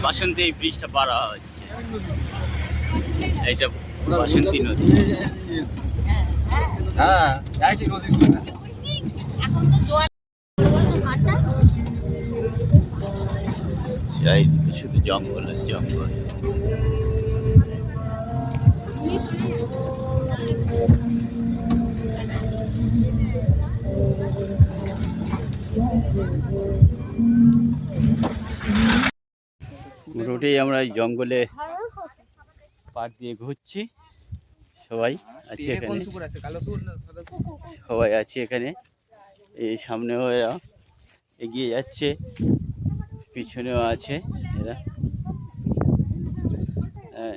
বাসন্তী এই ব্রিজটা পার হচ্ছে, এইটা বাসন্তী নদী। হ্যাঁ, একই নদী। চারিদিকে শুধু জঙ্গল আর জঙ্গল। মোটামুটি আমরা এই জঙ্গলে পাড় দিয়ে ঘুরছি, সবাই আছে এখানে, সবাই আছে এখানে। এই সামনেও এরা এগিয়ে যাচ্ছে, পিছনেও আছে এরা। হ্যাঁ,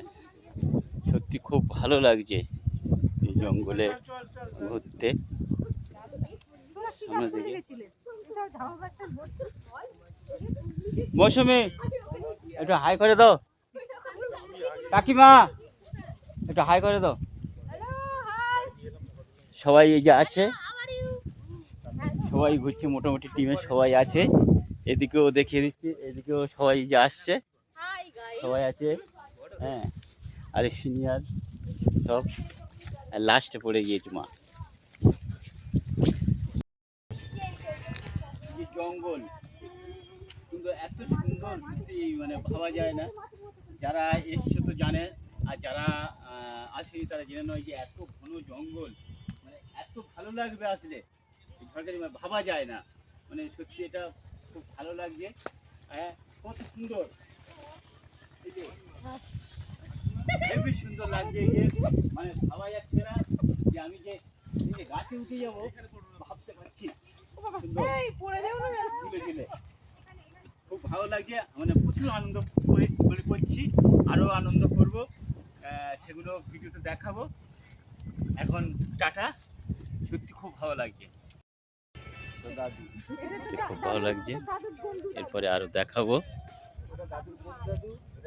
সত্যি খুব ভালো লাগছে এই জঙ্গলে ঘুরতে। সামনে থেকে মৌসুমি একটু হাই করে দাও, কাকিমা একটু হাই করে দাও। সবাই এই যে আছে, সবাই ঘুরছে, মোটামুটি টিমের সবাই আছে। এদিকেও দেখিয়ে দিচ্ছি, এদিকেও সবাই যে আসছে, সবাই আছে। হ্যাঁ, আরে সিনিয়র সব লাস্টে পড়ে গিয়েছে মা। জঙ্গল কিন্তু এত সুন্দর, সত্যি মানে ভাবা যায় না। যারা এসছে তো জানে, আর যারা আসেনি তারা জেনে নয় যে এত ঘন জঙ্গল, মানে এত ভালো লাগবে আসলে সরকারি, মানে ভাবা যায় না। মানে সত্যি এটা খুব ভালো লাগছে। হ্যাঁ, কত সুন্দর, হেবি সুন্দর লাগছে। এই যে মানে ভাবা যাচ্ছে না যে আমি যে গাছে উঠে যাবো, ভাবতে পারছি। খুব ভালো লাগছে, মানে প্রচুর আনন্দ করছি, আরও আনন্দ করব, সেগুলো ভিডিওতে দেখাবো। এখন টাটা, সত্যি খুব ভালো লাগছে, খুব ভালো লাগছে। এরপরে আরও দেখাবো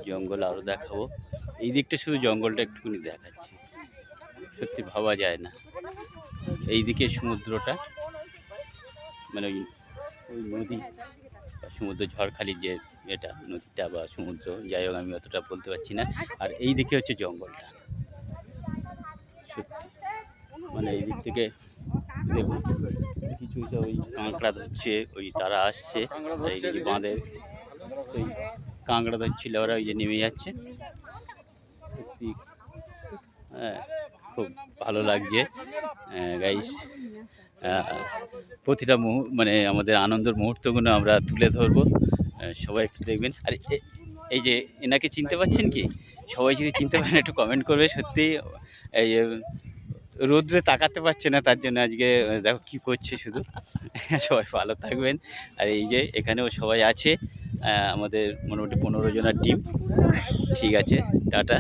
জঙ্গল, আরও দেখাবো। এই দিকটা শুধু জঙ্গলটা একটুখানি দেখাচ্ছি, সত্যি ভাবা যায় না। এইদিকে সমুদ্রটা, মানে ওই নদী বা সমুদ্র, ঝড়খালির যে এটা নদীটা বা সমুদ্র, যাই হোক আমি অতটা বলতে পারছি না। আর এই দিকে হচ্ছে জঙ্গলটা, সত্যি মানে এই দিক থেকে দেখুন কিছু ওই কাঁকড়া ধরছে, ওই তারা আসছে এই বাঁধে, ওই কাঁকড়া ধরছিল ওরা, ওই যে নেমে যাচ্ছে। সত্যি হ্যাঁ, খুব ভালো লাগছে গাইস। প্রতিটা মানে আমাদের আনন্দের মুহূর্তগুলো আমরা তুলে ধরবো, সবাই একটু দেখবেন। আর এই যে এনাকে চিনতে পারছেন কি? সবাই যদি চিনতে পারেন একটু কমেন্ট করবে। সত্যি এই রোদ্রে তাকাতে পারছে না, তার জন্য আজকে দেখো কী করছে শুধু। সবাই ভালো থাকবেন। আর এই যে এখানেও সবাই আছে, আমাদের মোটামুটি 15 জনের টিম। ঠিক আছে, টাটা।